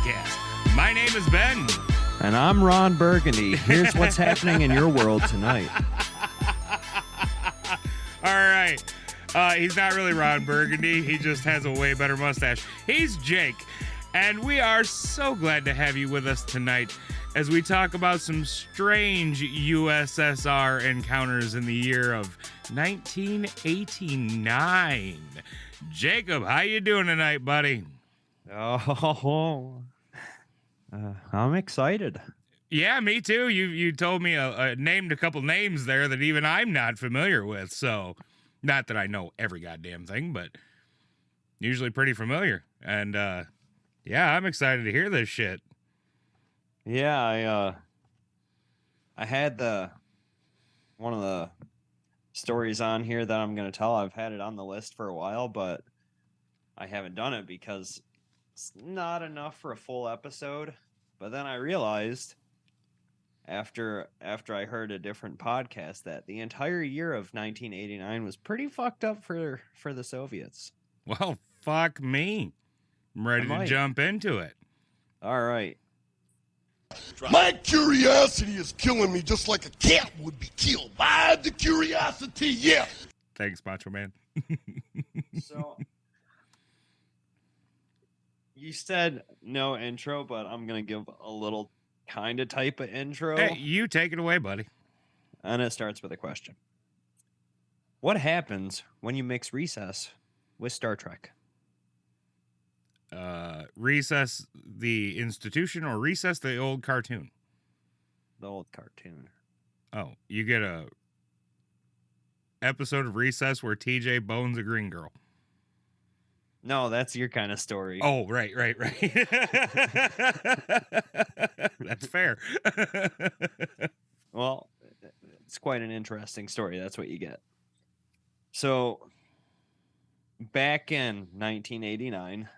podcast. My name is Ben. And I'm Ron Burgundy. Here's what's happening in your world tonight. All right. He's not really Ron Burgundy. He just has a way better mustache. He's Jake. And we are so glad to have you with us tonight as we talk about some strange USSR encounters in the year of 1989. Jacob, how you doing tonight, buddy? Oh, I'm excited. Yeah, me too. You told me named a couple names there that even I'm not familiar with. So, not that I know every goddamn thing, but usually pretty familiar. And yeah, I'm excited to hear this shit. Yeah, I had one of the stories on here that I'm going to tell. I've had it on the list for a while, but I haven't done it because it's not enough for a full episode. But then I realized after I heard a different podcast that the entire year of 1989 was pretty fucked up for the Soviets. Well, fuck me. I'm ready to jump into it. All right. My curiosity is killing me just like a cat would be killed by the curiosity, yeah. Thanks, Macho Man. So, you said no intro, but I'm going to give a little kind of type of intro. Hey, you take it away, buddy. And it starts with a question. What happens when you mix Recess with Star Trek? Recess the institution or Recess the old cartoon? The old cartoon. Oh, you get a episode of Recess where TJ bones a green girl. No, that's your kind of story. Oh, right. That's fair. Well, it's quite an interesting story. That's what you get. So, back in 1989,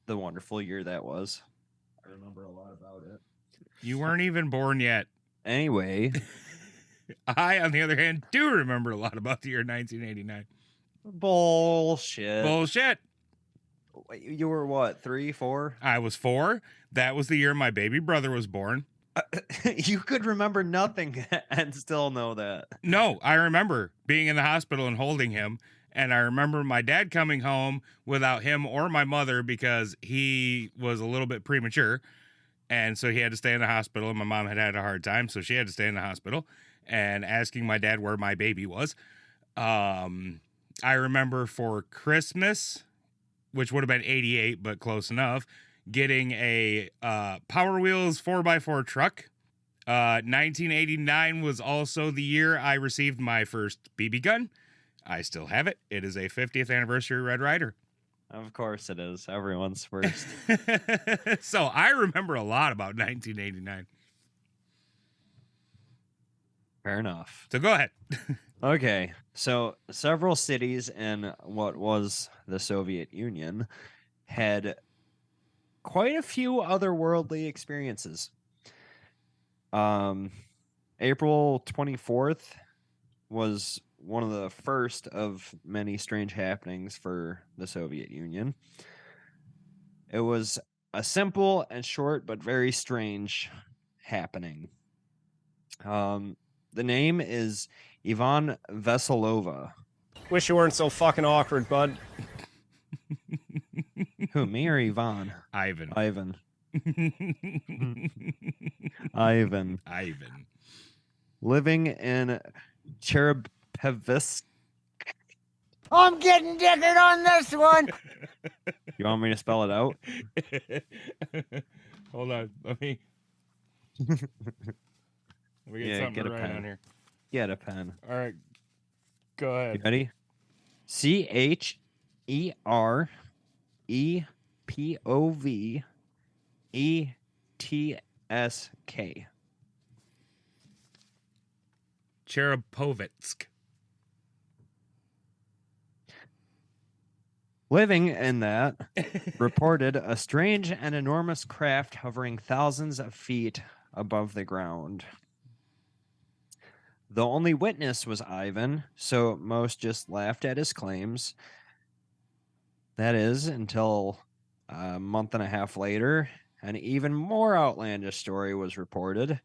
the wonderful year that was, I remember a lot about it. You weren't even born yet. Anyway. I, on the other hand, do remember a lot about the year 1989. Bullshit. You were what, 3, 4? I was 4. That was the year my baby brother was born. You could remember nothing and still know that. No, I remember being in the hospital and holding him. And I remember my dad coming home without him or my mother because he was a little bit premature. And so he had to stay in the hospital. And my mom had a hard time, so she had to stay in the hospital. And asking my dad where my baby was. I remember for Christmas, which would have been 88, but close enough, getting a Power Wheels 4x4 truck. 1989 was also the year I received my first BB gun. I still have it. It is a 50th anniversary Red Ryder. Of course it is. Everyone's first. So I remember a lot about 1989. Fair enough. So go ahead. Okay. So several cities in what was the Soviet Union had quite a few otherworldly experiences. April 24th was one of the first of many strange happenings for the Soviet Union. It was a simple and short but very strange happening. The name is Ivan Veselova. Wish you weren't so fucking awkward, bud. Who, me or Ivan? Ivan. Ivan. Living in Cherepevsk. I'm getting dicked on this one. You want me to spell it out? Hold on. Let me get something right on here. Get a pen. All right. Go ahead. You ready? CHEREPOVESK. Cherepovets. Living in that, reported a strange and enormous craft hovering thousands of feet above the ground. The only witness was Ivan, so most just laughed at his claims. That is, until a month and a half later, an even more outlandish story was reported.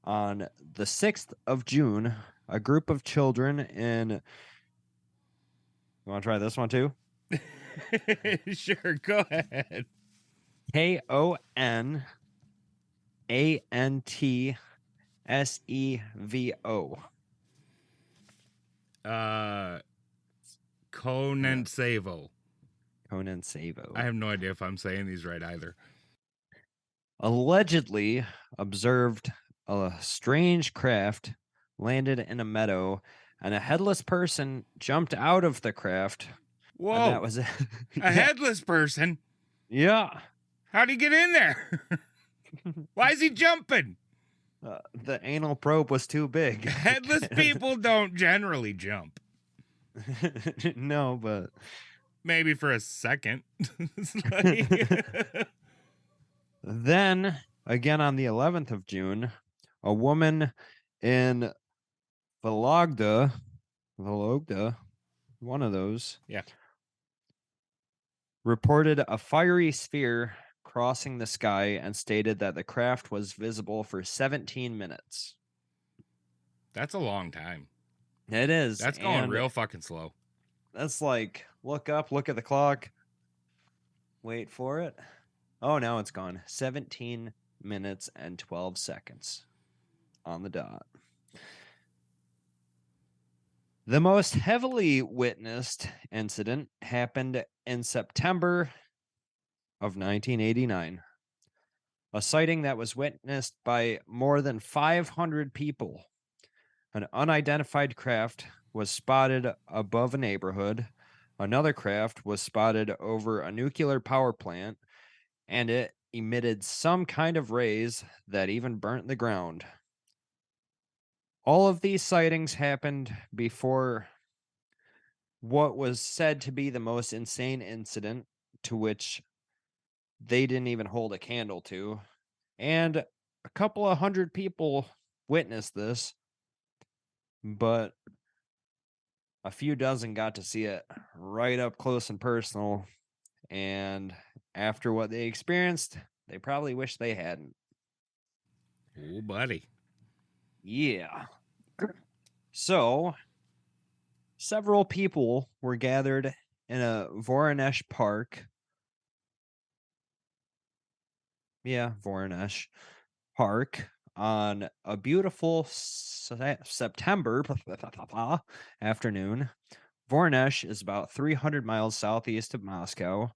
On the 6th of June, a group of children in. You want to try this one too? Sure, go ahead. Konantsevo. Conan Savo. Konantsevo. I have no idea if I'm saying these right either. Allegedly observed a strange craft landed in a meadow, and a headless person jumped out of the craft. Whoa. And that was it. A headless person? Yeah. How'd he get in there? Why is he jumping? The anal probe was too big. Headless people don't generally jump. No, but Maybe for a second. It's like- then, again on the 11th of June, a woman in Vologda, one of those, Yeah. reported a fiery sphere crossing the sky and stated that the craft was visible for 17 minutes. That's a long time. It is. That's going and real fucking slow. That's like, look up, look at the clock, wait for it. Oh, now it's gone. 17 minutes and 12 seconds on the dot. The most heavily witnessed incident happened in September of 1989. A sighting that was witnessed by more than 500 people. An unidentified craft was spotted above a neighborhood. Another craft was spotted over a nuclear power plant, and it emitted some kind of rays that even burnt the ground. All of these sightings happened before what was said to be the most insane incident, to which they didn't even hold a candle to. And a couple of hundred people witnessed this, but a few dozen got to see it right up close and personal. And after what they experienced, they probably wish they hadn't. Oh, buddy. Yeah. So, several people were gathered in a Voronezh park. Yeah, Voronezh Park on a beautiful September afternoon. Voronezh is about 300 miles southeast of Moscow.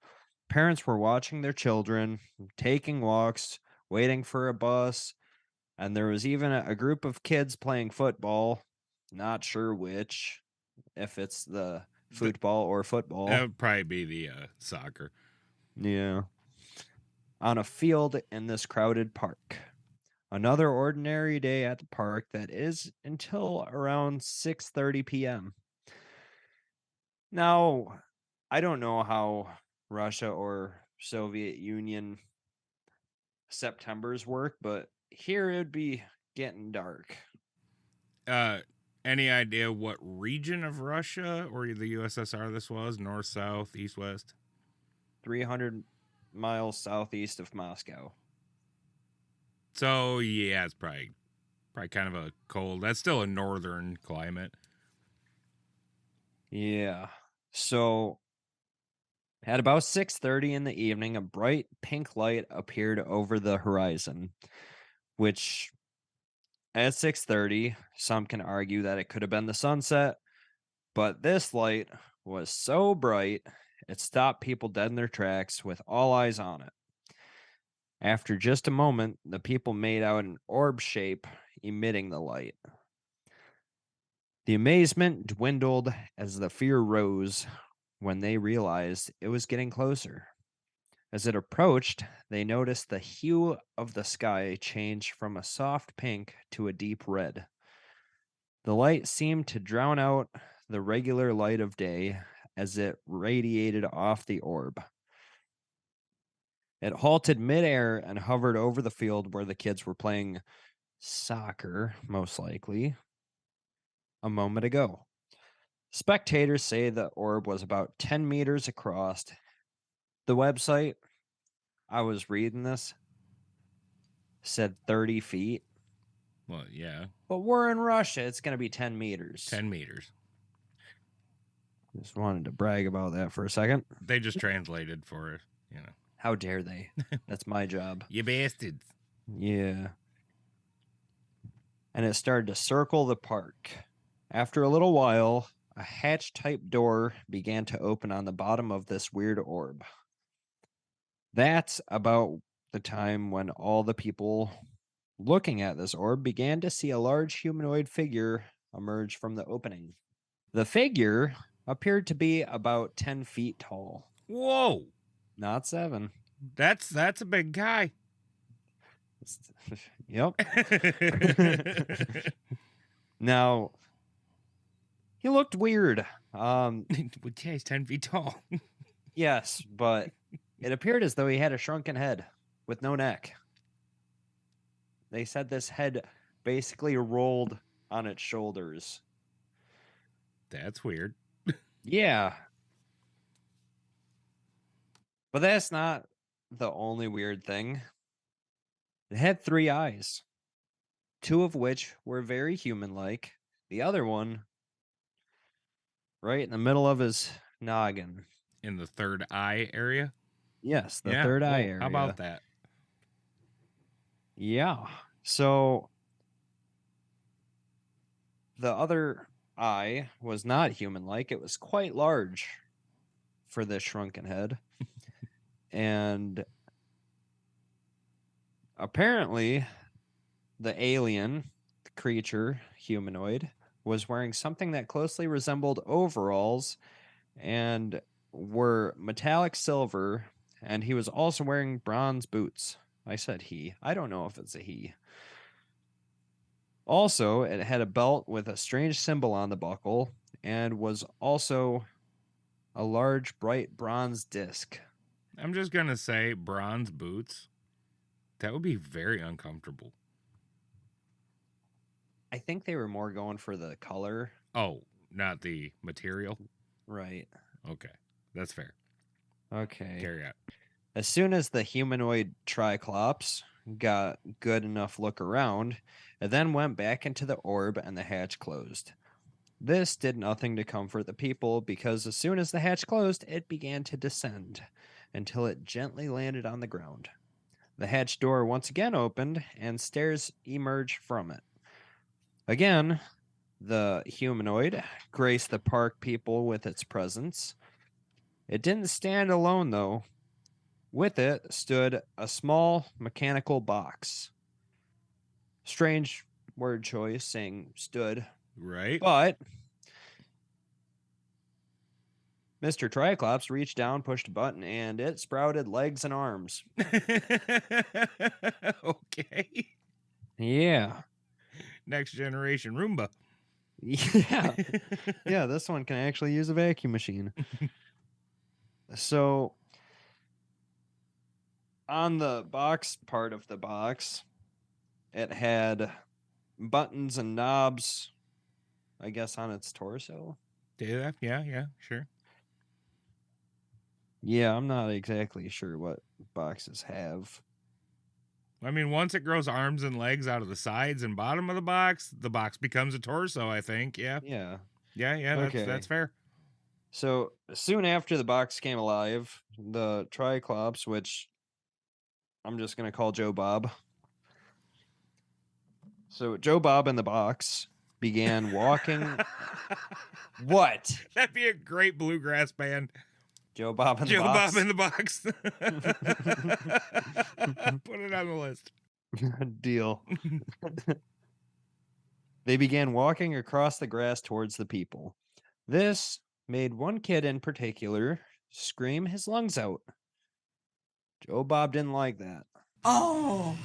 Parents were watching their children, taking walks, waiting for a bus, and there was even a group of kids playing football. Not sure which, if it's the football or football. That would probably be the soccer. Yeah. On a field in this crowded park. Another ordinary day at the park that is until around 6:30 p.m. Now, I don't know how Russia or Soviet Union Septembers work, but here it would be getting dark. Any idea what region of Russia or the USSR this was? North, south, east, west? 300 miles southeast of Moscow. So yeah, it's probably kind of a cold. That's still a northern climate. Yeah. So at about 6:30 in the evening, a bright pink light appeared over the horizon, which at 6:30, some can argue that it could have been the sunset, but this light was so bright, it stopped people dead in their tracks with all eyes on it. After just a moment, the people made out an orb shape emitting the light. The amazement dwindled as the fear rose when they realized it was getting closer. As it approached, they noticed the hue of the sky change from a soft pink to a deep red. The light seemed to drown out the regular light of day as it radiated off the orb. It halted midair and hovered over the field where the kids were playing soccer, most likely, a moment ago. Spectators say the orb was about 10 meters across. The website I was reading this, said 30 feet, Well, yeah, but we're in Russia. It's going to be 10 meters. 10 meters. Just wanted to brag about that for a second. They just translated for us, you know. How dare they? That's my job. You bastards. Yeah. And it started to circle the park. After a little while, a hatch type door began to open on the bottom of this weird orb. That's about the time when all the people looking at this orb began to see a large humanoid figure emerge from the opening. The figure appeared to be about 10 feet tall, Whoa. not 7. That's a big guy. Yep. Now, he looked weird. Well, yeah, he's 10 feet tall. Yes, but it appeared as though he had a shrunken head with no neck. They said this head basically rolled on its shoulders. That's weird. Yeah. But that's not the only weird thing. It had 3 eyes, 2 of which were very human-like. The other one right in the middle of his noggin. In the third eye area? Yes, the Yeah. third eye Whoa, area. How about that? Yeah. So the other eye was not human-like. It was quite large for this shrunken head. And apparently the alien, the creature, humanoid, was wearing something that closely resembled overalls and were metallic silver, and he was also wearing bronze boots. I said he. I don't know if it's a he. Also, it had a belt with a strange symbol on the buckle and was also a large, bright bronze disc. I'm just going to say bronze boots. That would be very uncomfortable. I think they were more going for the color. Oh, not the material? Right. Okay. That's fair. Okay. Carry on. As soon as the humanoid Triclops got good enough look around, it then went back into the orb and the hatch closed. This did nothing to comfort the people because as soon as the hatch closed, it began to descend until it gently landed on the ground. The hatch door once again opened and stairs emerged from it. Again, the humanoid graced the park people with its presence. It didn't stand alone, though. With it stood a small mechanical box. Strange word choice saying stood, Right? but Mr. Triclops reached down, pushed a button, and it sprouted legs and arms. Okay. Yeah. Next generation Roomba. Yeah. Yeah, this one can actually use a vacuum machine. So, on the box part of the box, it had buttons and knobs, I guess, on its torso. Did that? Yeah, sure. Yeah, I'm not exactly sure what boxes have. I mean, once it grows arms and legs out of the sides and bottom of the box becomes a torso, I think. Yeah. Yeah. Yeah, Okay. that's fair. So soon after the box came alive, the Triclops, which I'm just going to call Joe Bob. So Joe Bob in the box began walking. What? That'd be a great bluegrass band. Joe Bob in the Joe box. Bob in the box. Put it on the list. Deal. They began walking across the grass towards the people. This made one kid in particular scream his lungs out. Joe Bob didn't like that. Oh.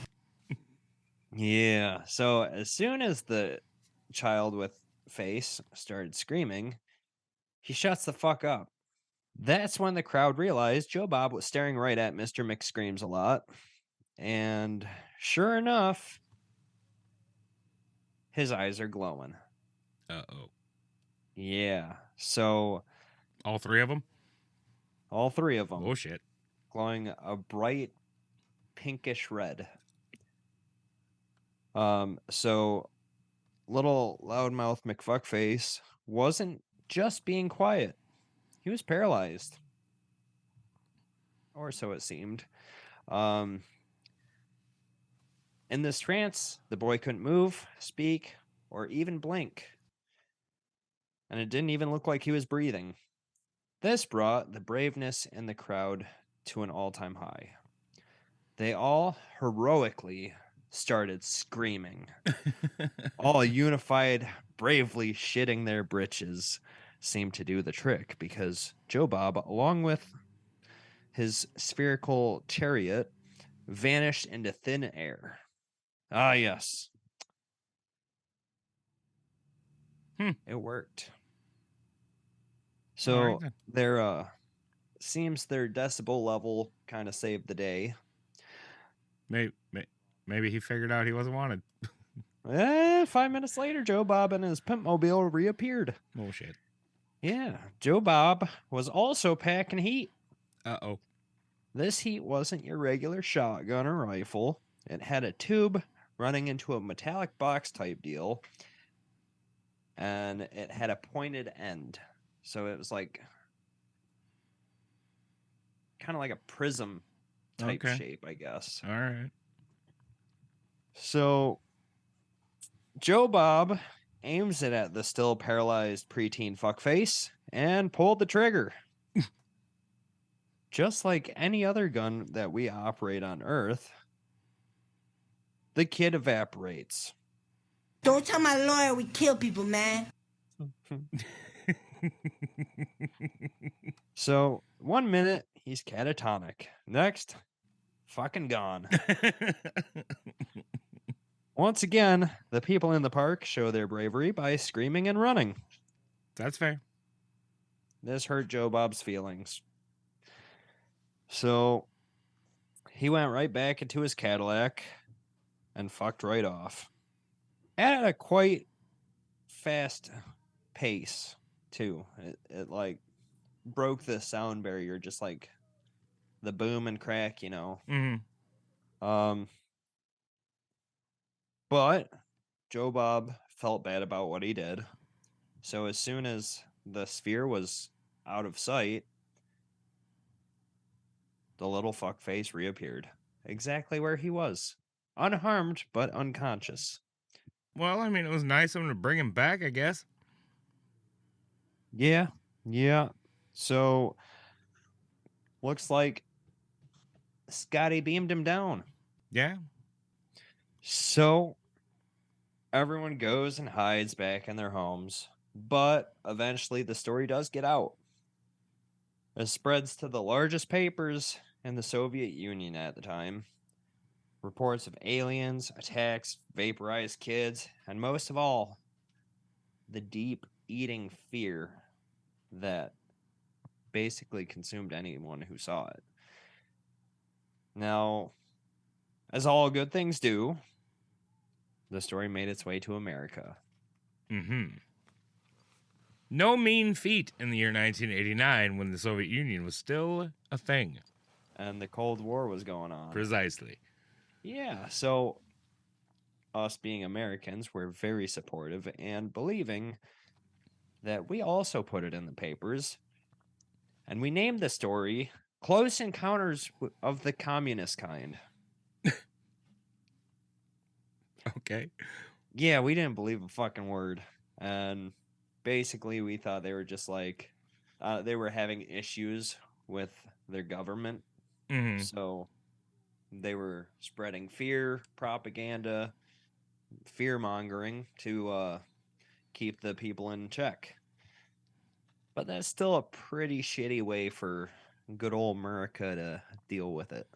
Yeah. So as soon as the child with face started screaming, he shuts the fuck up. That's when the crowd realized Joe Bob was staring right at Mr. McScreams a lot. And sure enough, his eyes are glowing. Uh-oh. Yeah. So All 3 of them? all 3 of them Oh, shit. glowing a bright pinkish red. So little loudmouth McFuckface wasn't just being quiet. He was paralyzed. Or so it seemed. In this trance, the boy couldn't move, speak, or even blink. And it didn't even look like he was breathing. This brought the braveness in the crowd to an all-time high. They all heroically started screaming. All unified, bravely shitting their britches seemed to do the trick because Joe Bob, along with his spherical chariot, vanished into thin air. Ah, yes. It worked. So Alright then. their seems their decibel level kind of saved the day. Maybe he figured out he wasn't wanted. 5 minutes later, Joe Bob and his pimp mobile reappeared. Oh shit. Yeah, Joe Bob was also packing heat. Uh-oh. This heat wasn't your regular shotgun or rifle. It had a tube running into a metallic box type deal, and it had a pointed end. So it was like kind of like a prism type Okay. shape, I guess. All right. So Joe Bob aims it at the still paralyzed preteen fuckface and pulled the trigger. Just like any other gun that we operate on Earth, the kid evaporates. Don't tell my lawyer we kill people, man. So 1 minute he's catatonic. Next, fucking gone. Once again, the people in the park show their bravery by screaming and running. That's fair. This hurt Joe Bob's feelings. So he went right back into his Cadillac and fucked right off. At a quite fast pace, too. It like broke the sound barrier, just like the boom and crack, you know. Mm-hmm. But Joe Bob felt bad about what he did. So as soon as the sphere was out of sight, the little fuckface reappeared. Exactly where he was. Unharmed, but unconscious. Well, I mean, it was nice of him to bring him back, I guess. Yeah. So, looks like Scotty beamed him down. Yeah. So, everyone goes and hides back in their homes. But eventually the story does get out. It spreads to the largest papers in the Soviet Union at the time. Reports of aliens, attacks, vaporized kids, and most of all, the deep eating fear that basically consumed anyone who saw it. Now, as all good things do, the story made its way to America. Mm-hmm. No mean feat in the year 1989 when the Soviet Union was still a thing. And the Cold War was going on. Precisely. Yeah, so us being Americans, we're very supportive and believing that we also put it in the papers. And we named the story Close Encounters of the Communist Kind. Okay. Yeah, we didn't believe a fucking word. And basically, we thought they were just like, they were having issues with their government. Mm-hmm. So they were spreading fear, propaganda, fear mongering to keep the people in check. But that's still a pretty shitty way for good old America to deal with it.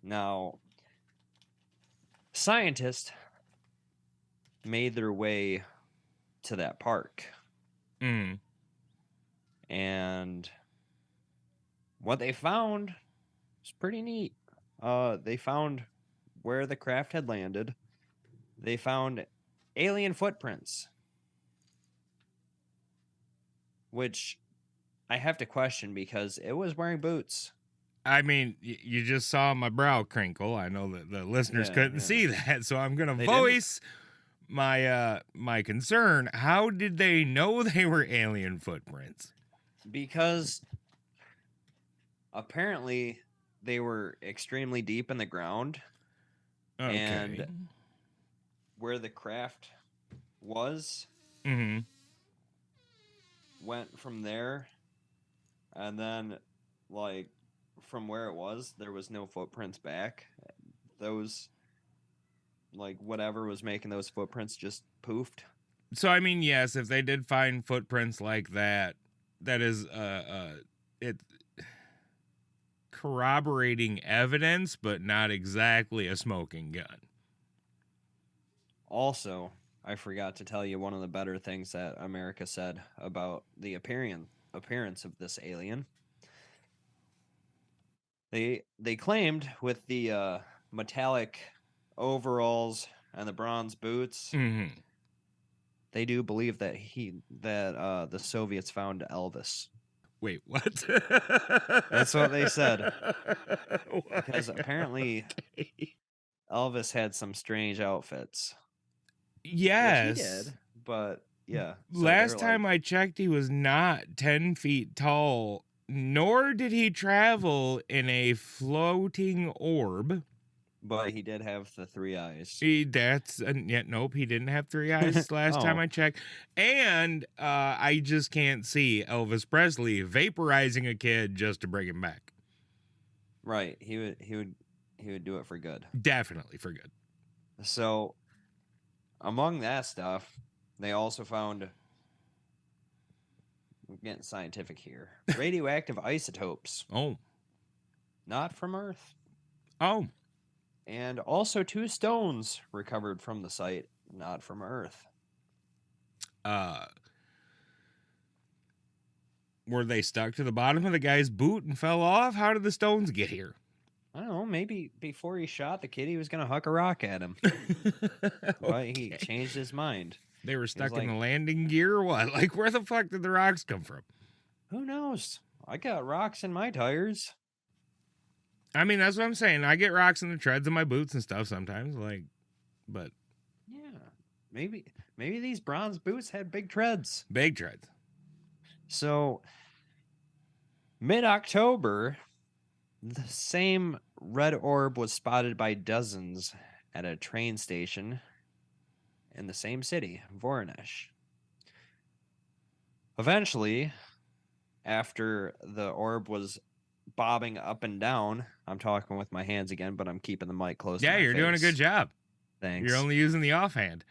Now, scientists made their way to that park. Mm. And what they found was pretty neat. They found where the craft had landed. They found alien footprints, which I have to question because it was wearing boots. I mean, you just saw my brow crinkle. I know that the listeners Yeah, couldn't yeah. see that, so I'm gonna They didn't. voice my concern. How did they know they were alien footprints? Because apparently they were extremely deep in the ground, Okay. and where the craft was Mm-hmm. went from there, and then like from where it was, there was no footprints back. Those, like, whatever was making those footprints just poofed. So I mean, yes, if they did find footprints like that, that is it corroborating evidence, but not exactly a smoking gun. Also, I forgot to tell you one of the better things that America said about the appearance of this alien. They claimed with the metallic overalls and the bronze boots, Mm-hmm. they do believe that the Soviets found Elvis. Wait, what? That's what they said. Why? Because apparently Okay. Elvis had some strange outfits. Yes. Which he did, but yeah. so Last they're time like, I checked, he was not 10 feet tall, nor did he travel in a floating orb. but he did have the three eyes. Nope, he didn't have three eyes last time Oh. I checked. And I just can't see Elvis Presley vaporizing a kid just to bring him back. Right. He would do it for good. Definitely for good. So among that stuff, they also found, I'm getting scientific here, radioactive isotopes, Oh. not from Earth. Oh. And also 2 stones recovered from the site, not from Earth. Were they stuck to the bottom of the guy's boot and fell off? How did the stones get here? I don't know, maybe before he shot the kid, he was going to huck a rock at him. But he Okay. changed his mind. They were stuck in like- the landing gear or what? Like, where the fuck did the rocks come from? Who knows? I got rocks in my tires. I mean, that's what I'm saying. I get rocks in the treads of my boots and stuff sometimes, but Yeah. Maybe these bronze boots had big treads. big treads. So, mid-October, the same red orb was spotted by dozens at a train station in the same city, Voronezh. Eventually, after the orb was bobbing up and down, I'm talking with my hands again, but I'm keeping the mic close to Yeah, my you're doing a face. good job. Thanks. You're only using the offhand.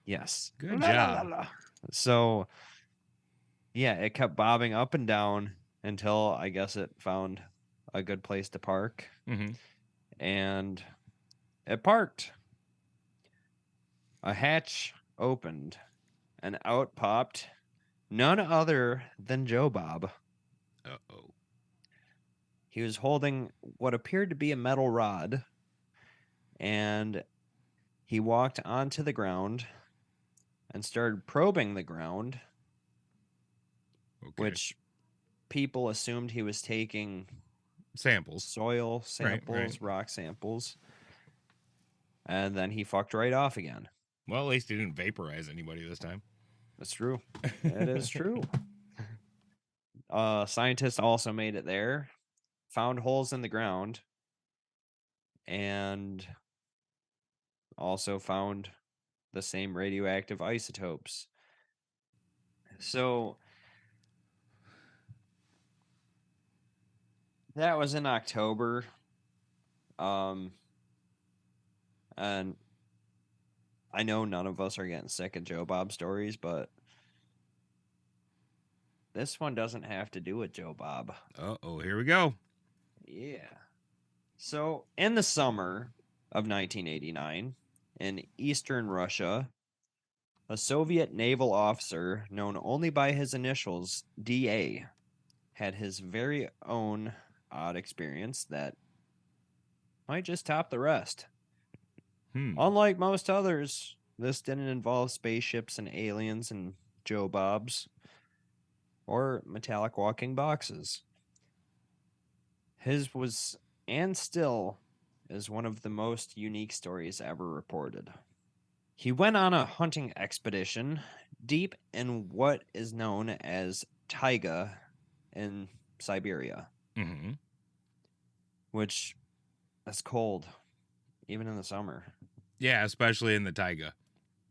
Yes. Good La, la, job. la, la. So, yeah, it kept bobbing up and down until I guess it found a good place to park. Mm-hmm. And it parked. A hatch opened, and out popped none other than Joe Bob. Uh-oh. He was holding what appeared to be a metal rod, and he walked onto the ground and started probing the ground, Okay. which people assumed he was taking Samples. soil samples, rock samples, and then he fucked right off again. Well, at least he didn't vaporize anybody this time. That's true. It is true. Scientists also made it there, found holes in the ground, and also found the same radioactive isotopes. So that was in October. And I know none of us are getting sick of Joe Bob stories, but this one doesn't have to do with Joe Bob. Uh-oh, here we go. Yeah. So, in the summer of 1989, in eastern Russia, a Soviet naval officer known only by his initials, DA, had his very own odd experience that might just top the rest. Unlike most others, this didn't involve spaceships and aliens and Joe Bobs or metallic walking boxes. His was, and still is, one of the most unique stories ever reported. He went on a hunting expedition deep in what is known as taiga in Siberia, Mm-hmm. which is cold, even in the summer. Yeah, especially in the taiga.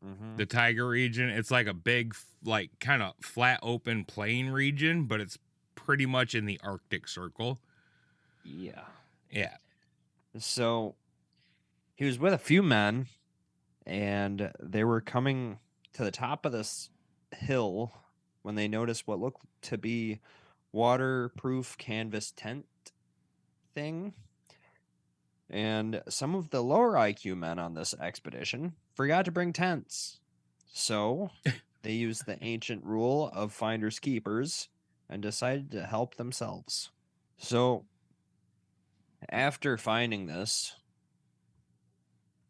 Mm-hmm. The taiga region, it's like a big, like, kind of flat open plain region, but it's pretty much in the Arctic Circle. Yeah. Yeah. So he was with a few men, and they were coming to the top of this hill when they noticed what looked to be waterproof canvas tent thing. And some of the lower IQ men on this expedition forgot to bring tents. So they used the ancient rule of finders keepers and decided to help themselves. So after finding this,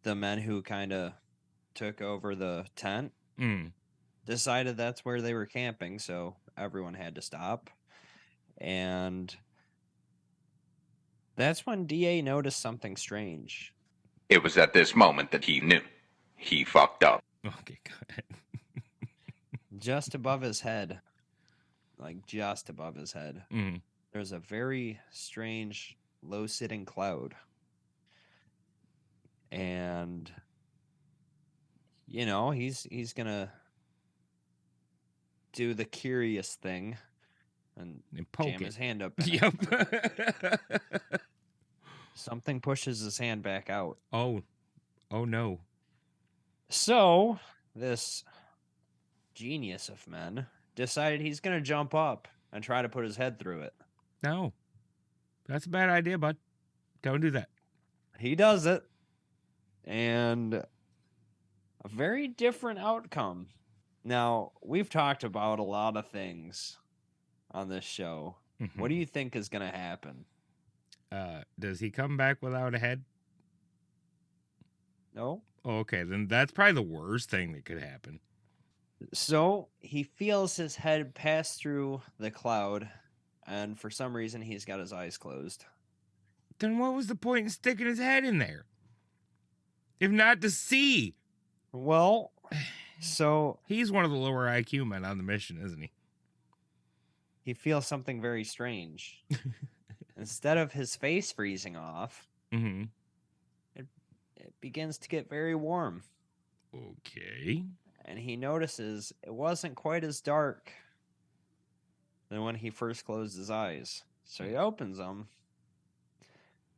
the men who kind of took over the tent Mm. decided that's where they were camping, so everyone had to stop. And that's when DA noticed something strange. It was at this moment that he knew. He fucked up. Okay, go ahead. Just above his head, like just above his head, Mm. there's a very strange low-sitting cloud. And he's gonna do the curious thing and And poke jam it. his hand up in it. Yep. Something pushes his hand back out. Oh no. So this genius of men decided he's gonna jump up and try to put his head through it. No. That's a bad idea, bud. Don't do that. He does it, and a very different outcome. Now, we've talked about a lot of things on this show. What do you think is going to happen? Does he come back without a head? No? Oh, okay, then that's probably the worst thing that could happen. So he feels his head pass through the cloud, and for some reason he's got his eyes closed. Then what was the point in sticking his head in there? If not to see. Well, so He's one of the lower IQ men on the mission, isn't he? he feels something very strange. Instead of his face freezing off, Mm-hmm. it begins to get very warm. Okay. And he notices it wasn't quite as dark than when he first closed his eyes. So he opens them,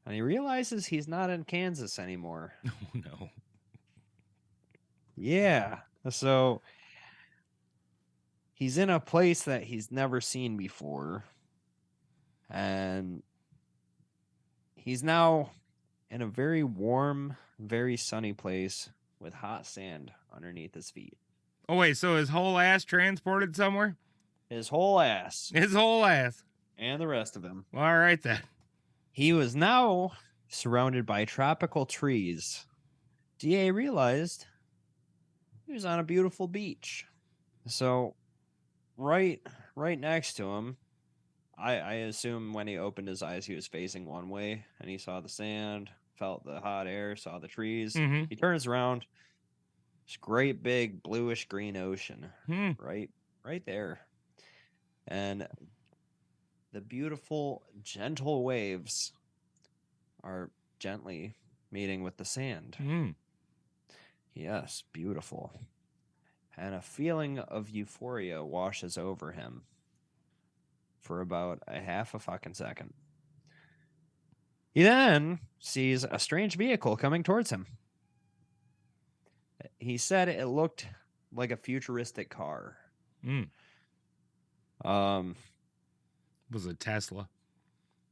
and he realizes he's not in Kansas anymore. Oh no. Yeah. So he's in a place that he's never seen before. And he's now in a very warm, very sunny place with hot sand underneath his feet. Oh wait, so his whole ass transported somewhere? His whole ass His whole ass. and the rest of him. All right then. He was now surrounded by tropical trees. DA realized he was on a beautiful beach. So right next to him, I assume when he opened his eyes he was facing one way and he saw the sand, felt the hot air, saw the trees. Mm-hmm. He turns around. This great big bluish green ocean right there. And the beautiful gentle waves are gently meeting with the sand. Mm. Yes, beautiful. And a feeling of euphoria washes over him for about a half a fucking second. He then sees a strange vehicle coming towards him. He said it looked like a futuristic car. Mm. Um, Was it Tesla?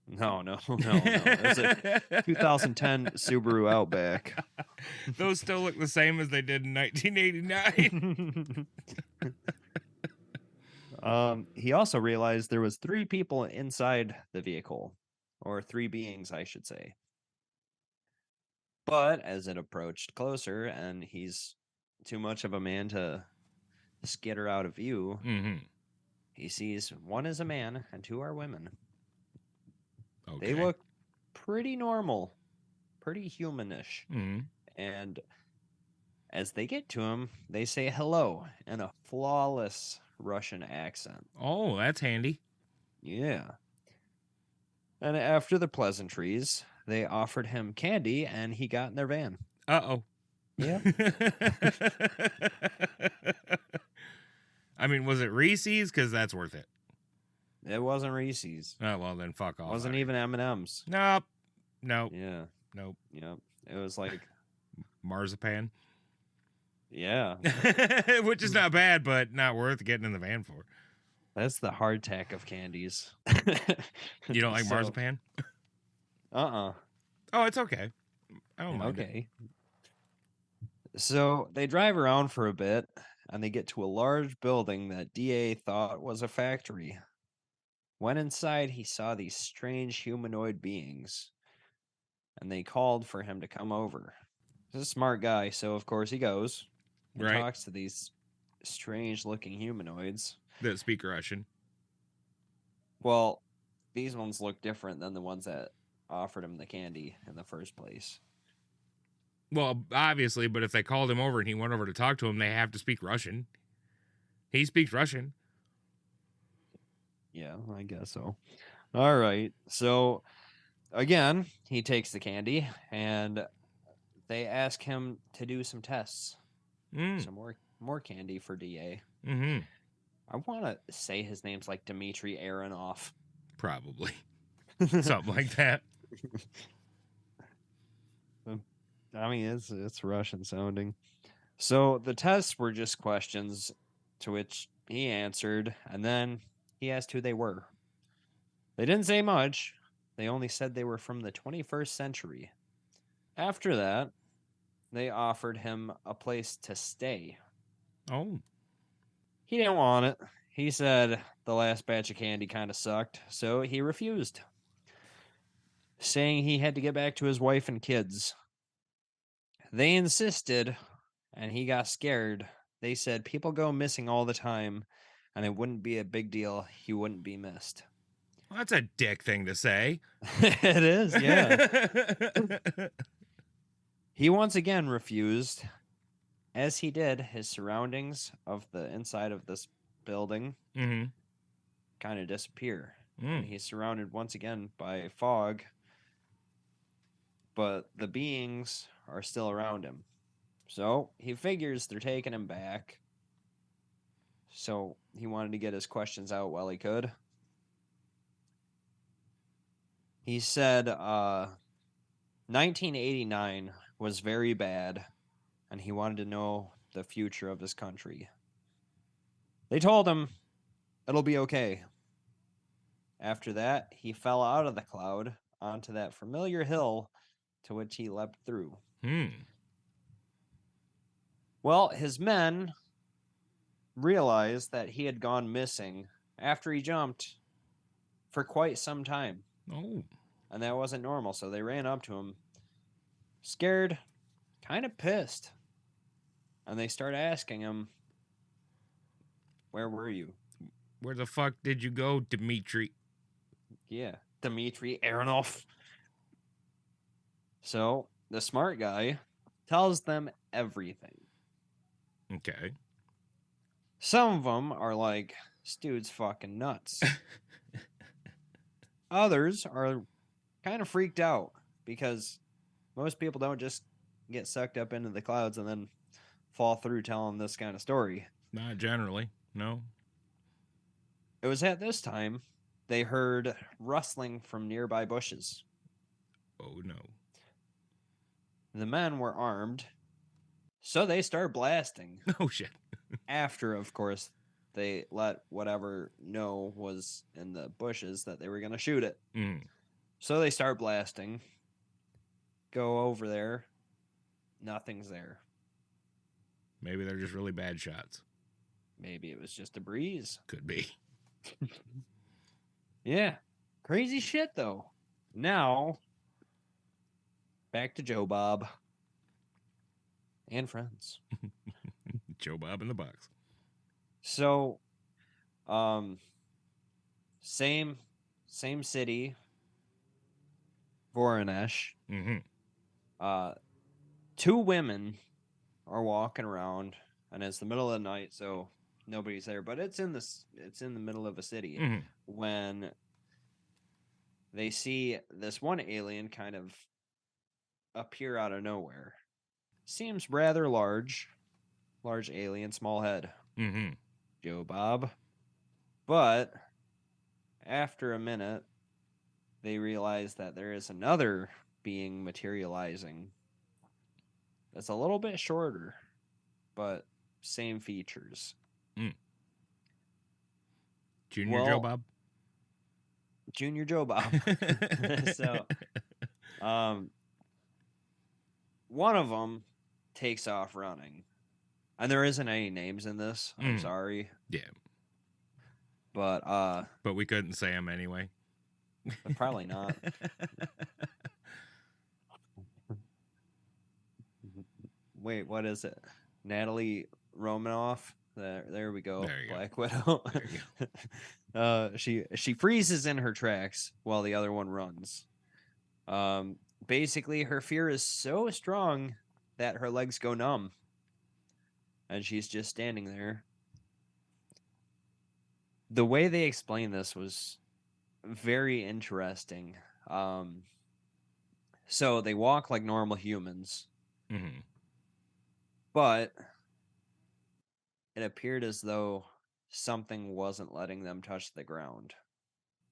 no. It's a 2010 Subaru Outback. Those still look the same as they did in 1989. He also realized there was 3 people inside the vehicle, or 3 beings, I should say. But as it approached closer, and he's too much of a man to skitter out of view, Mm-hmm. he sees 1 is a man and 2 are women. They look pretty normal, pretty humanish. Mm. And as they get to him, they say hello in a flawless Russian accent. Oh, that's handy. Yeah. And after the pleasantries, they offered him candy and he got in their van. Uh-oh. Yeah. I mean, was it Reese's? Because that's worth it. It wasn't Reese's. Oh, well, then fuck off. Wasn't buddy. even M&M's. Nope. Nope. Yeah. Nope. Yep. It was like, Marzipan. yeah. Which is not bad, but not worth getting in the van for. That's the hardtack of candies. You don't like So- marzipan? Uh-uh. Oh, it's okay. I don't mind it. Okay. So they drive around for a bit and they get to a large building that DA thought was a factory. When inside, he saw these strange humanoid beings and they called for him to come over. He's a smart guy, so of course he goes and Right. talks to these strange looking humanoids. That speak Russian. Well, these ones look different than the ones that offered him the candy in the first place. Well, obviously, but if they called him over and he went over to talk to him, they have to speak Russian. He speaks Russian. Yeah, I guess so. All right. So again, he takes the candy and they ask him to do some tests. Mm. Some more candy for DA. Mm-hmm. I want to say his name's like Dmitry Aronoff. Probably. Something like that. I mean, it's Russian sounding. So the tests were just questions to which he answered, and then he asked who they were. They didn't say much. They only said they were from the 21st century. After that, they offered him a place to stay. Oh. He didn't want it. He said the last batch of candy kind of sucked, so he refused, saying he had to get back to his wife and kids. They insisted, and he got scared. They said people go missing all the time, and it wouldn't be a big deal. He wouldn't be missed. Well, that's a dick thing to say. It is, yeah. He once again refused, as he did his surroundings of the inside of this building Mm-hmm. kind of disappear. Mm. And he's surrounded once again by fog, but the beings are still around him. So he figures they're taking him back. So he wanted to get his questions out while he could. He said 1989 was very bad, and he wanted to know the future of his country. They told him it'll be okay. After that, he fell out of the cloud onto that familiar hill to which he leapt through. Hmm. Well, his men realized that he had gone missing after he jumped for quite some time, Oh. and that wasn't normal, so they ran up to him, scared, kind of pissed, and they started asking him, "Where were you?" Where the fuck did you go, Dmitri? Yeah, Dmitry Aronoff. So the smart guy tells them everything. Okay. Some of them are like, "This dude's fucking nuts." Others are kind of freaked out because most people don't just get sucked up into the clouds and then fall through telling this kind of story. Not generally. No. It was at this time they heard rustling from nearby bushes. Oh, no. The men were armed, so they start blasting. Oh, shit. After, of course, they let whatever know was in the bushes that they were going to shoot it. Mm. So they start blasting. Go over there. Nothing's there. Maybe they're just really bad shots. Maybe it was just a breeze. Could be. Yeah. Crazy shit, though. Now, back to Joe Bob and friends. Joe Bob in the box. So, same city, Voronezh. Mm-hmm. Two women are walking around, and it's the middle of the night, so nobody's there. But it's in the middle of a city Mm-hmm. when they see this one alien kind of appear out of nowhere. Seems rather large alien, small head. Mm-hmm. Joe Bob. But after a minute, they realize that there is another being materializing that's a little bit shorter, but same features. Junior Joe Well, Bob. Junior Joe Bob. So, one of them takes off running, and there isn't any names in this. I'm sorry, Yeah. but we couldn't say them anyway. probably not. Wait, what is it? Natalie Romanoff. There we go. There you go. Black Widow. There you She freezes in her tracks while the other one runs. Basically, her fear is so strong that her legs go numb, and she's just standing there. The way they explained this was very interesting. So they walk like normal humans, Mm-hmm. but it appeared as though something wasn't letting them touch the ground.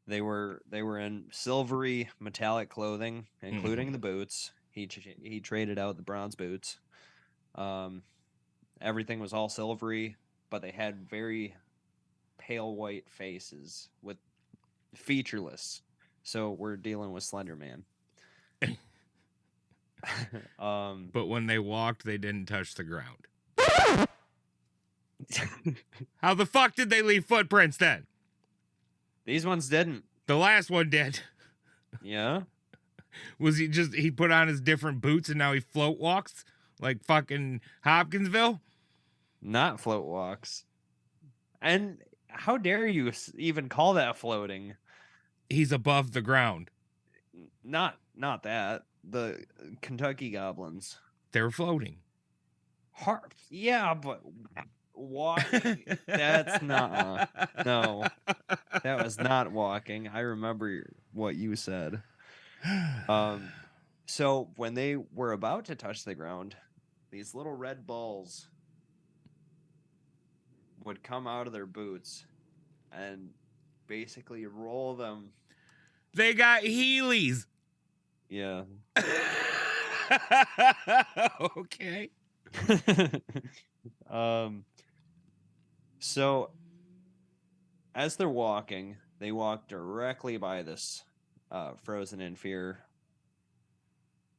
They were in silvery metallic clothing, including the boots. He traded out the bronze boots. Everything was all silvery, but they had very pale white faces with featureless. So we're dealing with Slender Man. But when they walked, they didn't touch the ground. How the fuck did they leave footprints then? These ones didn't. The last one did. Yeah. Was he put on his different boots and now he float walks like fucking Hopkinsville? Not float walks. And how dare you even call that floating? He's above the ground. Not that. The Kentucky Goblins. They were floating. Yeah, but walking. That's not. No, that was not walking. I remember what you said. So when they were about to touch the ground, these little red balls would come out of their boots and basically roll them. They got Heelys. Yeah. Okay. So as they're walking, they walk directly by this frozen in fear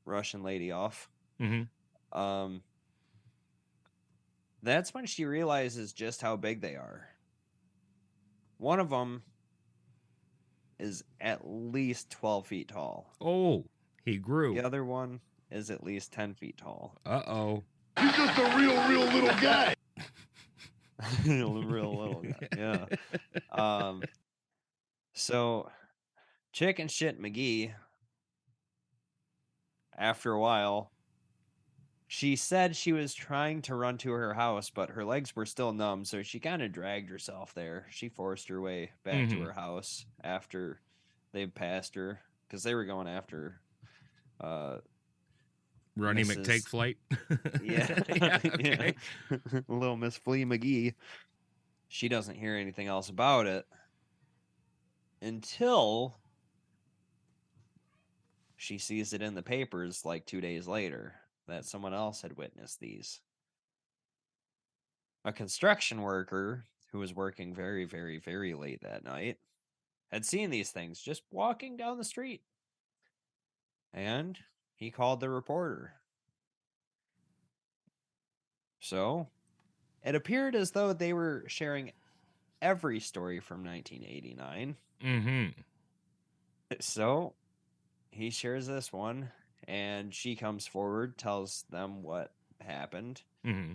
Russian lady off. Mm-hmm. That's when she realizes just how big they are. One of them is at least 12 feet tall. Oh, he grew. The other one is at least 10 feet tall. Uh-oh. You're just a real little guy. Real little guy. Yeah. So Chicken Shit McGee, after a while, she said she was trying to run to her house, but her legs were still numb, so she kind of dragged herself there. She forced her way back to her house after they passed her, because they were going after Runny Mrs. McTake Flight. Yeah. Yeah, okay. Yeah. Little Miss Flea McGee. She doesn't hear anything else about it until she sees it in the papers like 2 days later that someone else had witnessed these. A construction worker who was working very, very, very late that night had seen these things just walking down the street. And he called the reporter. So it appeared as though they were sharing every story from 1989. Mm-hmm. So he shares this one, and she comes forward, tells them what happened. Mm-hmm.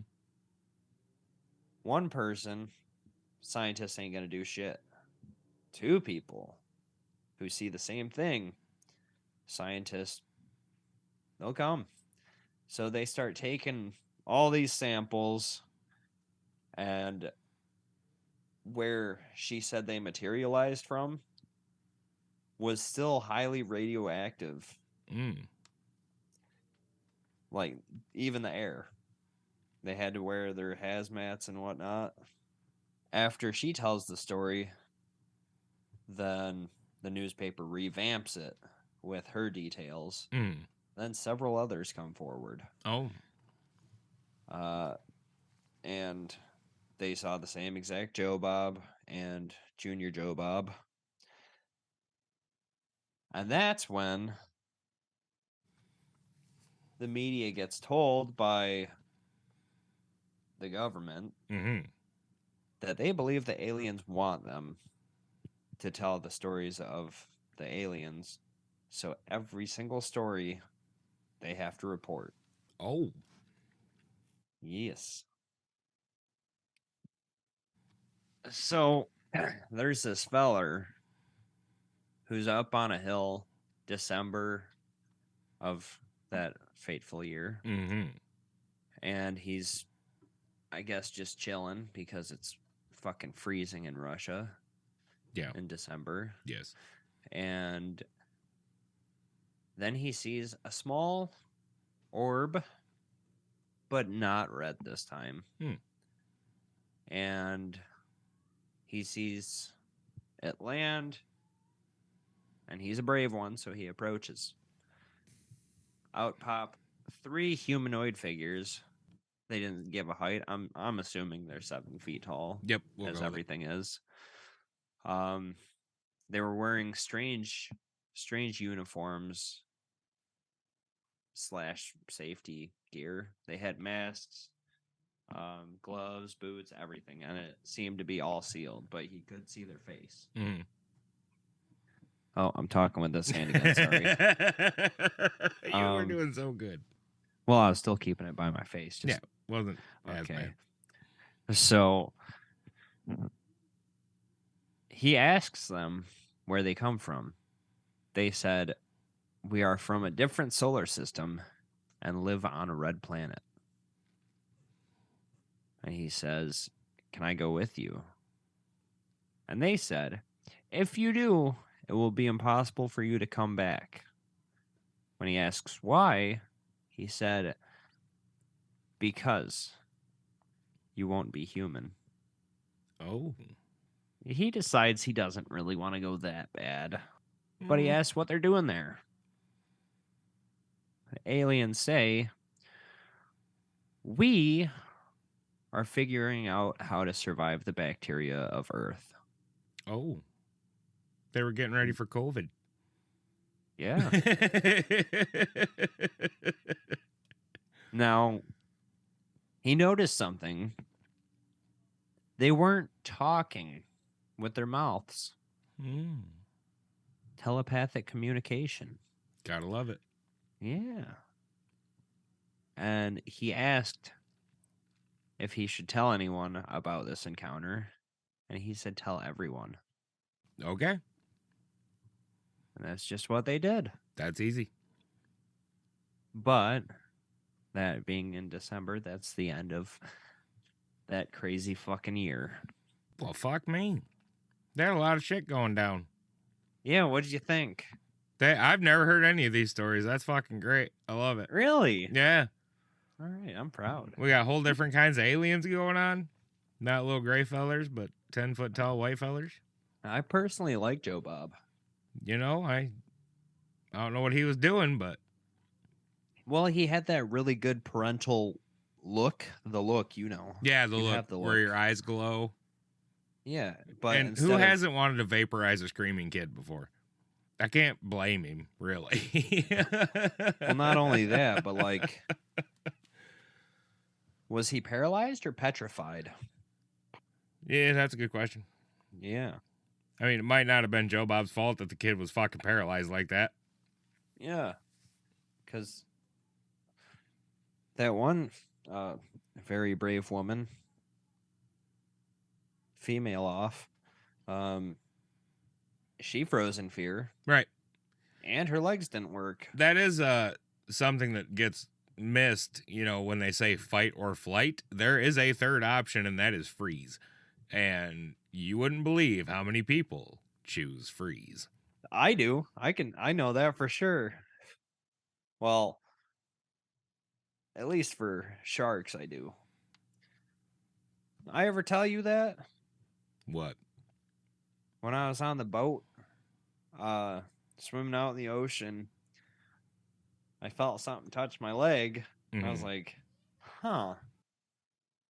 One person, scientists ain't gonna do shit. Two people who see the same thing scientists, they'll come. So they start taking all these samples, and where she said they materialized from was still highly radioactive, Mm. like even the air. They had to wear their hazmats and whatnot. After she tells the story, then the newspaper revamps it with her details. Mm. Then several others come forward. Oh. And they saw the same exact Joe Bob and Junior Joe Bob. And that's when the media gets told by the government Mm-hmm. that they believe the aliens want them to tell the stories of the aliens. So every single story they have to report. Oh. Yes. So there's this feller who's up on a hill December of that fateful year. Mm-hmm. And he's, I guess, just chilling because it's fucking freezing in Russia. Yeah. In December. Yes. And then he sees a small orb, but not red this time. And he sees it land, and he's a brave one, so he approaches. Out pop 3 humanoid figures. They didn't give a height. I'm assuming they're 7 feet tall. Yep. We'll as go with it. everything is. They were wearing strange uniforms / safety gear. They had masks, gloves, boots, everything, and it seemed to be all sealed, but he could see their face. Mm-hmm. Oh, I'm talking with this hand again. Sorry. You were doing so good. Well, I was still keeping it by my face. Just, Yeah. Wasn't as okay. bad. So he asks them where they come from. They said, "We are from a different solar system and live on a red planet." And he says, "Can I go with you?" And they said, "If you do, it will be impossible for you to come back." When he asks why, he said, "Because you won't be human." Oh. He decides he doesn't really want to go that bad, but he asks what they're doing there. The aliens say, "We are figuring out how to survive the bacteria of Earth." Oh. They were getting ready for COVID. Yeah. Now, he noticed something. They weren't talking with their mouths. Telepathic communication. Gotta love it. Yeah. And he asked if he should tell anyone about this encounter. And he said, "Tell everyone." Okay. And that's just what they did. That's easy. But that being in December, that's the end of that crazy fucking year. Well, fuck me. They had a lot of shit going down. Yeah, what did you think? I've never heard any of these stories. That's fucking great. I love it. Really? Yeah. All right, I'm proud. We got whole different kinds of aliens going on. Not little gray fellers, but 10-foot tall white fellers. I personally like Joe Bob. You know, I don't know what he was doing, but Well, he had that really good parental look. The look, you know. yeah, the You look have the where look. your eyes glow. Yeah, but And who hasn't wanted to vaporize a screaming kid before? I can't blame him, really. Well, not only that, but like, was he paralyzed or petrified? Yeah, that's a good question. Yeah. I mean, it might not have been Joe Bob's fault that the kid was fucking paralyzed like that. Yeah. Because that one very brave woman, female off, she froze in fear. Right. And her legs didn't work. That is something that gets missed, you know, when they say fight or flight. There is a third option, and that is freeze. And you wouldn't believe how many people choose freeze. I do. I know that for sure. Well, at least for sharks, I do. I ever tell you that? What? When I was on the boat, swimming out in the ocean, I felt something touch my leg. I was Mhm. like, huh.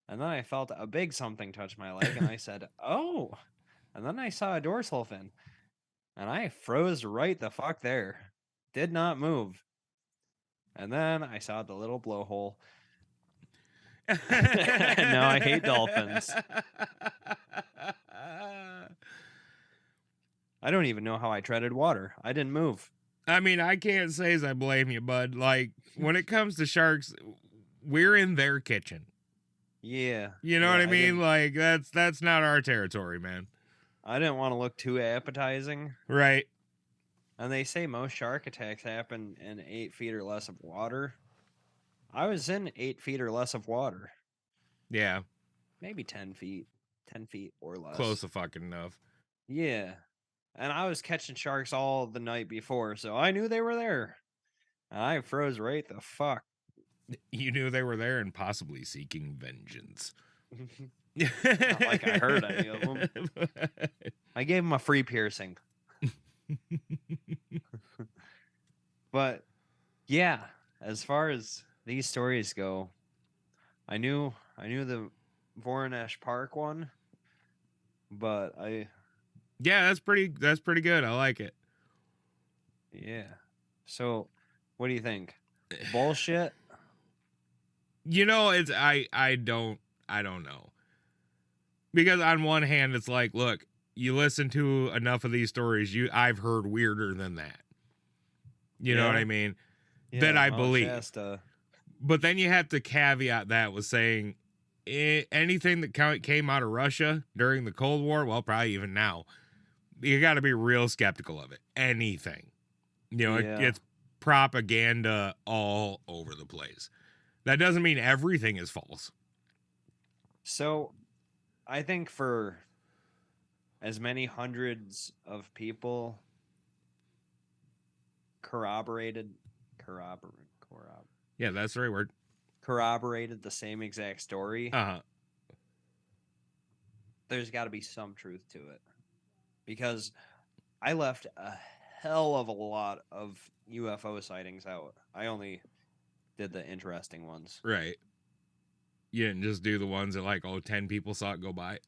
And then I felt a big something touch my leg, and I said, oh. And then I saw a dorsal fin, and I froze right the fuck there. Did not move. And then I saw the little blowhole. Now I hate dolphins. I don't even know how I treaded water. I didn't move. I mean, I can't say as I blame you, bud. Like, when it comes to sharks, we're in their kitchen. Yeah. You know yeah, what I mean? didn't- Like, that's not our territory, man. I didn't want to look too appetizing. Right. And they say most shark attacks happen in 8 feet or less of water. I was in 8 feet or less of water. Yeah. Maybe 10 feet. 10 feet or less. Close to fucking enough. Yeah. And I was catching sharks all the night before, so I knew they were there. And I froze right the fuck. You knew they were there and possibly seeking vengeance. Not like I heard any of them. I gave him a free piercing. But yeah, as far as these stories go, I knew the Voronezh Park one, but Yeah, that's pretty good. I like it. yeah. So, what do you think? Bullshit? You know, it's I don't know. Because on one hand it's like, look, you listen to enough of these stories, I've heard weirder than that. You know what Yeah. I mean? Yeah, That I Mount believe. Shasta. But then you have to caveat that with saying anything that came out of Russia during the Cold War, well, probably even now, you got to be real skeptical of it. Anything. You know, Yeah. it's propaganda all over the place. That doesn't mean everything is false. So, I think for as many hundreds of people corroborated Yeah, that's the right word. the same exact story, Uh-huh. there's got to be some truth to it. Because I left a hell of a lot of UFO sightings out. I only did the interesting ones. Right. You didn't just do the ones that like, 10 people saw it go by.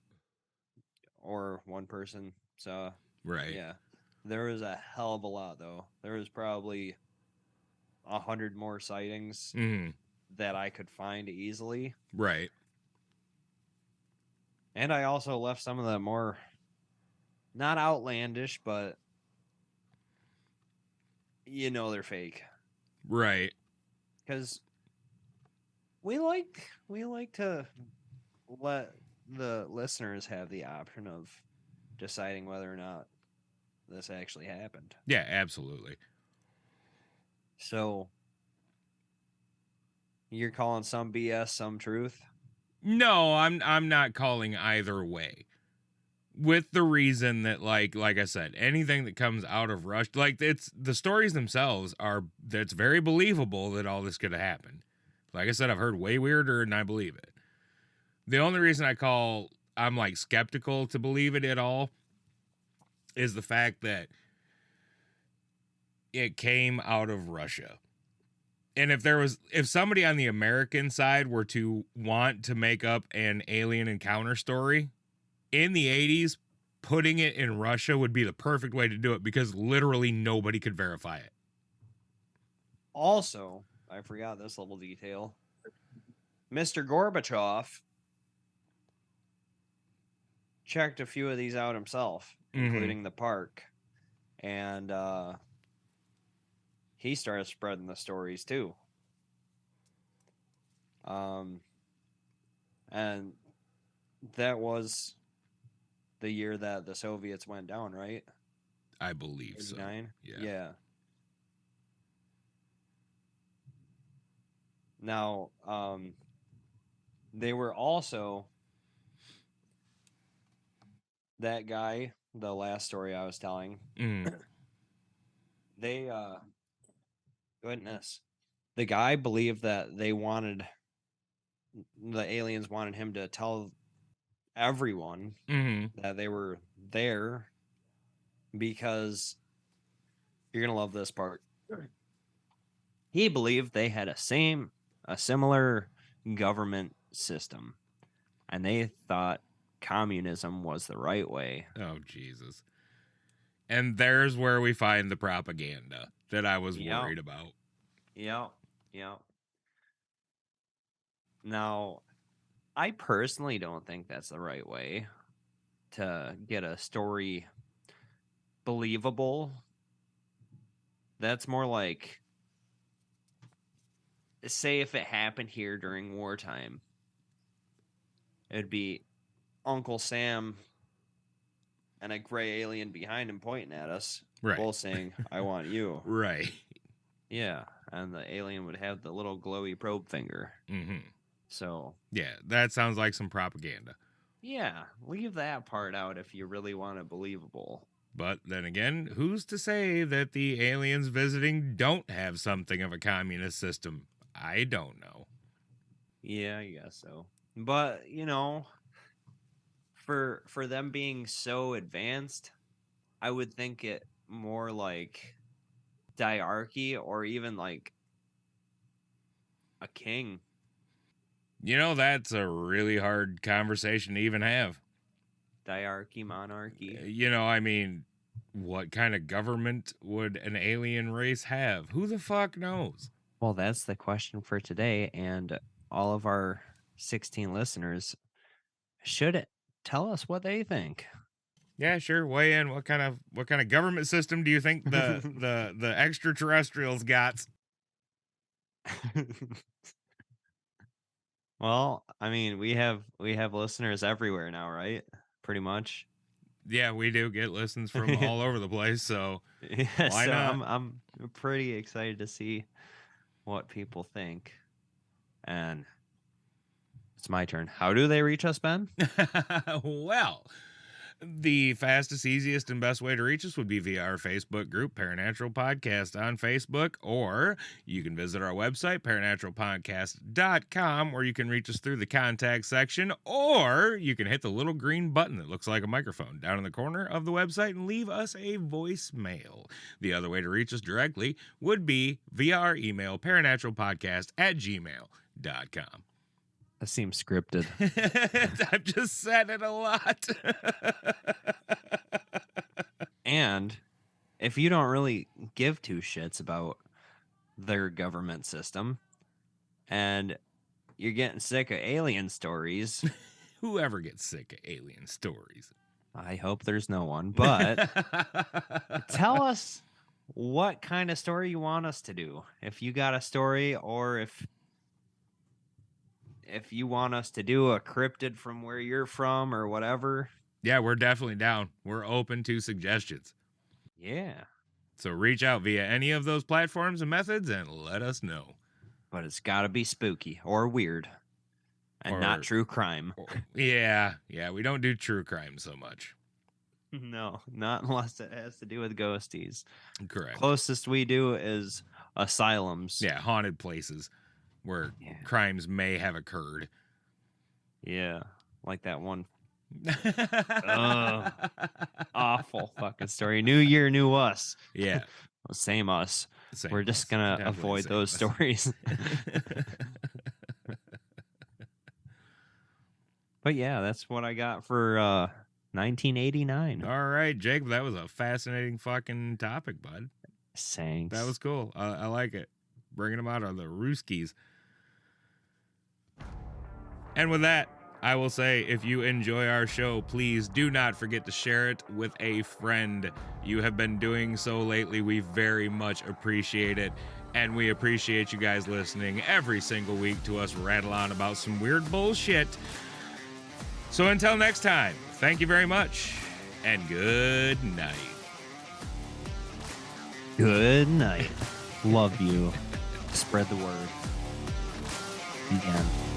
Or one person saw. Right. Yeah. There was a hell of a lot, though. There was probably 100 more sightings Mm-hmm. that I could find easily. Right. And I also left some of the more, not outlandish, but you know they're fake. Right. Because we like to let the listeners have the option of deciding whether or not this actually happened. Yeah, absolutely. So you're calling some BS, some truth? No, I'm not calling either way. With the reason that like I said, anything that comes out of Russia, like it's the stories themselves that's very believable that all this could have happened. Like I said, I've heard way weirder and I believe it. The only reason I'm like skeptical to believe it at all is the fact that it came out of Russia. And if somebody on the American side were to want to make up an alien encounter story in the 80s, putting it in Russia would be the perfect way to do it because literally nobody could verify it. Also, I forgot this little detail. Mr. Gorbachev checked a few of these out himself, including the park. And he started spreading the stories too. And that was the year that the Soviets went down, right? I believe so. 89? Yeah. Yeah. Now, they were also that guy, the last story I was telling. Mm. They, goodness, the guy believed that the aliens wanted him to tell everyone Mm-hmm. that they were there because you're gonna love this part. He believed they had a similar government system, and they thought communism was the right way. Oh, Jesus. And there's where we find the propaganda that I was Yep. worried about. Yep. Now, I personally don't think that's the right way to get a story believable. That's more like, say if it happened here during wartime, it'd be Uncle Sam and a gray alien behind him pointing at us, Right. both saying, "I want you." Right. Yeah, and the alien would have the little glowy probe finger. Mm-hmm. So, Yeah, that sounds like some propaganda. yeah, leave that part out if you really want it believable. But then again, who's to say that the aliens visiting don't have something of a communist system? I don't know. Yeah, I guess so. But, for them being so advanced, I would think it more like diarchy or even like a king. That's a really hard conversation to even have. Diarchy, monarchy. I mean, what kind of government would an alien race have? Who the fuck knows? Well, that's the question for today, and all of our 16 listeners should tell us what they think. Yeah, sure. Weigh in. What kind of government system do you think the extraterrestrials got? Well, I mean, we have listeners everywhere now, right? Pretty much. Yeah, we do get listens from all over the place, so Yeah, why so not? I'm pretty excited to see what people think. And it's my turn. How do they reach us, Ben? Well, the fastest, easiest, and best way to reach us would be via our Facebook group, Paranatural Podcast on Facebook, or you can visit our website, paranaturalpodcast.com, where you can reach us through the contact section, or you can hit the little green button that looks like a microphone down in the corner of the website and leave us a voicemail. The other way to reach us directly would be via our email, paranaturalpodcast@gmail.com. That seems scripted. I've just said it a lot. And if you don't really give two shits about their government system and you're getting sick of alien stories, Whoever gets sick of alien stories. I hope there's no one, but tell us what kind of story you want us to do. If you got a story, or if you want us to do a cryptid from where you're from or whatever. Yeah, we're definitely down. We're open to suggestions. Yeah. So reach out via any of those platforms and methods and let us know. But it's got to be spooky or weird and not Or- true crime. Yeah, we don't do true crime so much. No, not unless it has to do with ghosties. Correct. Closest we do is asylums. Yeah, haunted places where Yeah. crimes may have occurred. Yeah. Like that one awful fucking story. New year, new us. Yeah. Well, same us. same We're just us. going to Definitely avoid same those us. stories. But yeah, that's what I got for 1989. All right, Jake, that was a fascinating fucking topic, bud. Thanks. That was cool. I like it. Bringing them out of the Rooskies. And with that, I will say, if you enjoy our show, please do not forget to share it with a friend. You have been doing so lately. We very much appreciate it. And we appreciate you guys listening every single week to us rattle on about some weird bullshit. So until next time, thank you very much, and good night. Good night. Love you. Spread the word. again.